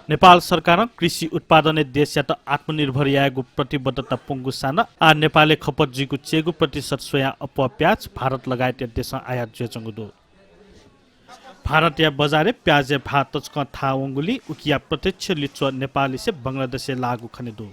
नेपाल सरकार कृषि उत्पादन देशबाट आत्मनिर्भर यागु प्रतिबद्धता पुङ्गु सान आ नेपालले खपत जीगु चेगु प्रतिशत सोया अप प्याज भारत लगायत देश आयात जेचंगुदो भारत या बजारे प्याज भात तचक था वंगुली उकिया प्रत्यक्ष लिचो नेपाली से बंगलादेश से लागू खनेदो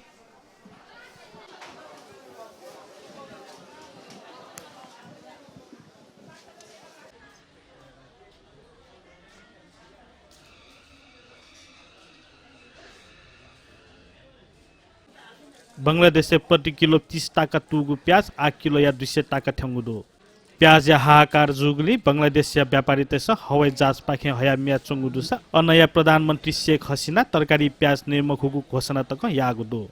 बंगलादेश से प्रति किलो 30 टाका तुगु प्याज 8 किलो या 200 टाका ठ्याङ्गुदो प्याज या हाहाकार जुगली बंगलादेश या व्यापारी तेस हवाई जहाज पाखे हयामिया चंगुदुसा अनया प्रधानमन्त्री शेख हसिना तरकारी प्याज निर्मखुगु घोषणा तक यागुदो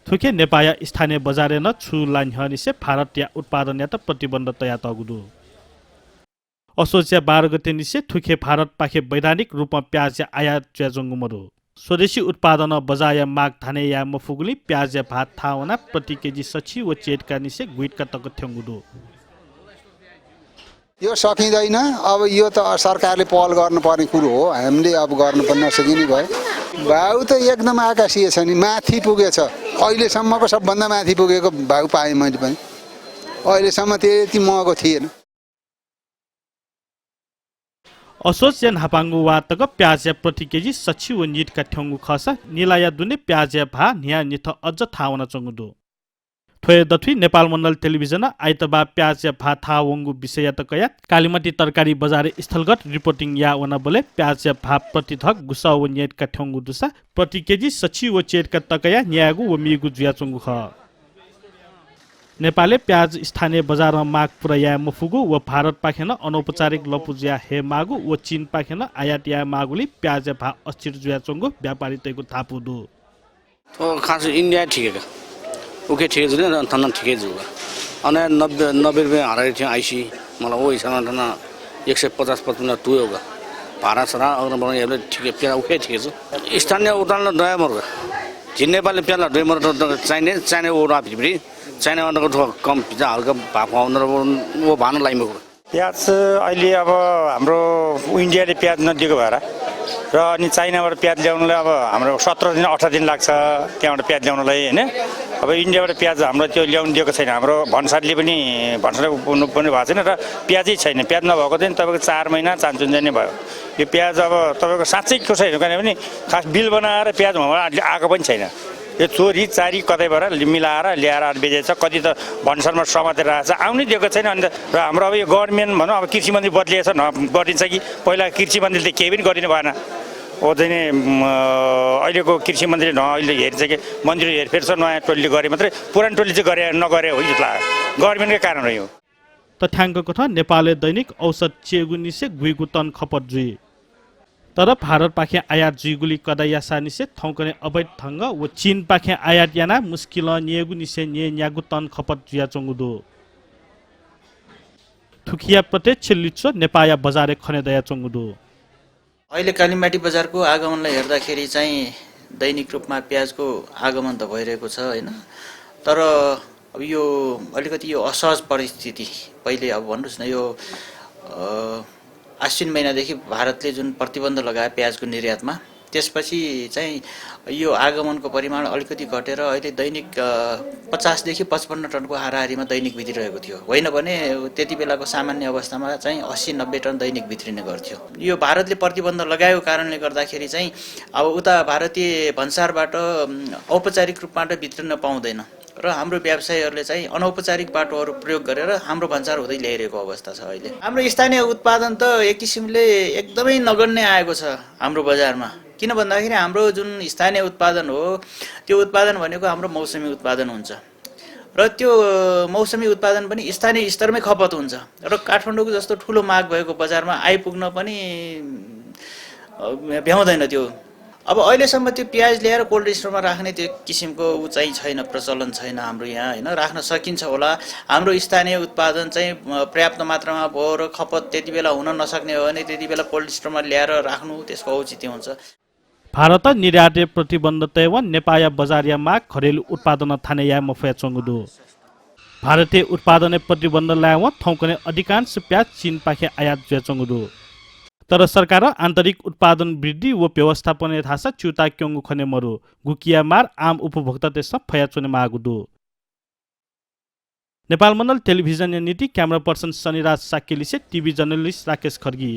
थुके नेपाया स्थानीय बजारे न छु लाइन हनिसे भारत या उत्पादन या त प्रतिबन्ध तया तगुदो असोचिया 12 गते निसे थुके भारत पाखे वैधानिक रूपमा प्याज या आयात ज्याजंगुमरो स्वदेशी उत्पादन बजाया माग थाने या मफुगुली प्याज या भात थावना प्रति केजी सची व चेटका निसे गुइटका तक थ्याङ्गुदो यो सकिँदैन अब यो त सरकारले पहल गर्नुपर्ने कुरो हो हामीले अब गर्न पनि नसकिने भयो भाउ त एकदम आकाशीय छ नि माथि पुगेछ अहिलेसम्मको सबभन्दा माथि पुगेको भाउ पाएँ मैले पनि अहिलेसम्म त्यति महँगो थिएन असोच या हापाङ्गु वातक प्याज या प्रति केजी सची व नीटका ठ्याङ्गु खसा निलाया दुने प्याज या भा निया निथ अझ थावना चंगुदो थोय दथुई नेपालमण्डल टेलिभिजन आइतबा प्याज या भा थावंगु विषय तकया कालीमती तरकारी बजार स्थलगत रिपोर्टिङ या वना बोले प्याज या भा प्रति थक गुसा व नीटका ठ्याङ्गु दुसा प्रति केजी सची व चेटका तकया न्यागु व मिगु जुया चंगु ख नेपालले प्याज स्थानीय बजारमा माग पुर्याए मफुगु व भारत पाखेन अनौपचारिक लपुज्या हे मागु व चीन पाखेन आयात या मागुली प्याज भा अस्थिर जुया चंगु व्यापारी तैको थापुदु तो खास इंडिया ठीक है ओके ठीक है जुले थन ठीक है जुगा अने 90 रुपैयाँ हाराइ थियो आइसी मलाई ओ हिसाबमा थन 150-55 टु होगा भाडा सरा और मलाई हेले ठीक है प्याज ओके ठीक है स्थानीय उदाहरण दया मर्ग जिन नेपालले प्याजलाई दुई मर्ग चाहिने ओडा भित्री चाइना को कम पिज्जा हल्का भाको आउन वो भानु लाइमको प्याज अहिले अब हाम्रो इन्डियाले प्याज नदिएको भएर र अनि चाइनाबाट प्याज ल्याउनलाई अब हाम्रो 17 दिन 18 दिन लाग्छ त्यहाँबाट प्याज ल्याउनलाई हैन अब इन्डियाबाट प्याज हाम्रो त्यो ल्याउन दिएको छैन हाम्रो भन्सारले पनि भन्सार पुग्नु पनि भएको छैन र प्याजै छैन प्याज नभएको दिन तपाईको 4 महिना चान्चुन्जा नै भयो यो प्याज अब तपाईको साच्चै कसै हैन भने खास बिल बनाएर प्याज हाम्रो आएको पनि छैन यो चोरी चारी कतैबाट मिलाएर ल्याएर बेचेछ कति त भन्सारमा समातेर राखेछ आउनै दिएको छैन अनि र हाम्रो अब यो गभर्नमेन्ट भनौँ अब कृषि मन्त्री बदलिएछ गरिदिन्छ कि पहिला कृषि मन्त्रीले केही पनि गरिदिनु भएन ओ चाहिँ अहिलेको कृषि मन्त्री अहिले हेर्छ कि मन्त्री हेरफेर छ नयाँ टोलीले गरे मात्रै पुरानो टोली चाहिँ नगरे हो जस्तो लाग्यो गभर्नमेन्टकै कारण हो यो तथ्याङ्कको छ नेपालले दैनिक औसत चेगुनिसे गुइगु तन खपत जुई तर भारत पाखे आयात जुइगुली कदायासा निसे थौकने अवैध थंग व चीन पाखे आयात याना मुस्किल नियगु निसे निय न्यागु तन खपत जुया चंगुदो थुकिया प्रत्यक्ष लिचो नेपाया बजारे खने दया चंगुदो अहिले कालीमाटी बजारको आगमनलाई हेर्दाखेरि चाहिँ दैनिक रूपमा प्याजको आगमन त भइरहेको छ हैन तर अब यो अलिकति यो असहज परिस्थिति पहिले अब भन्नुस् न यो आश्विन महिनादेखि भारतले जुन प्रतिबन्ध लगाए प्याजको निर्यातमा त्यसपछि चाहिँ यो आगमनको परिमाण अलिकति घटेर अहिले दैनिक 50 देखि 55 टनको हाराहारीमा दैनिक भित्रिरहेको थियो होइन भने त्यति बेलाको सामान्य अवस्थामा चाहिँ 80-90 टन दैनिक भित्रिने गर्थ्यो यो भारतले प्रतिबन्ध लगाएको कारणले गर्दाखेरि चाहिँ अब उता भारतीय भन्सारबाट औपचारिक रूपबाट भित्रिन पाउँदैन र हाम्रो व्यवसायीहरूले चाहिँ अनौपचारिक बाटोहरू प्रयोग गरेर हाम्रो भन्सार हुँदै ल्याइरहेको अवस्था छ अहिले हाम्रो स्थानीय उत्पादन त एक किसिमले एकदमै नगण्य आएको छ हाम्रो बजारमा किन भन्दाखेरि हाम्रो जुन स्थानीय उत्पादन हो त्यो उत्पादन भनेको हाम्रो मौसमी उत्पादन हुन्छ र त्यो मौसमी उत्पादन पनि स्थानीय स्तरमै खपत हुन्छ र काठमाडौँको जस्तो ठुलो माग भएको बजारमा आइपुग्न पनि भ्याउँदैन त्यो अब अहिलेसम्म त्यो प्याज ल्याएर कोल्ड स्टोरमा राख्ने त्यो किसिमको चाहिँ छैन प्रचलन छैन हाम्रो यहाँ हैन राख्न सकिन्छ होला हाम्रो स्थानीय उत्पादन चाहिँ पर्याप्त मात्रामा भयो र खपत त्यति बेला हुन नसक्ने हो भने त्यति बेला कोल्ड स्टोरमा ल्याएर राख्नु त्यसको औचित्य हुन्छ भारत निर्यात प्रतिबन्ध तैवन नेपाया बजारिया माग घरेलु उत्पादन थाने या मफया चंगुदो भारतीय उत्पादन प्रतिबन्ध लायव थौकने अधिकांश प्याज चीन पाखे आयात ज्या चंगुदो तर सरकार आन्तरिक उत्पादन वृद्धि व व्यवस्थापन थासा च्युता क्योंगु खने मरु गुकिया मार आम उपभोक्ता तेस फया चुने मागुदु नेपाल मण्डल टेलिभिजन नीति क्यामेरा पर्सन शनिराज साकेली से टिभी जर्नलिस्ट राकेश खर्गी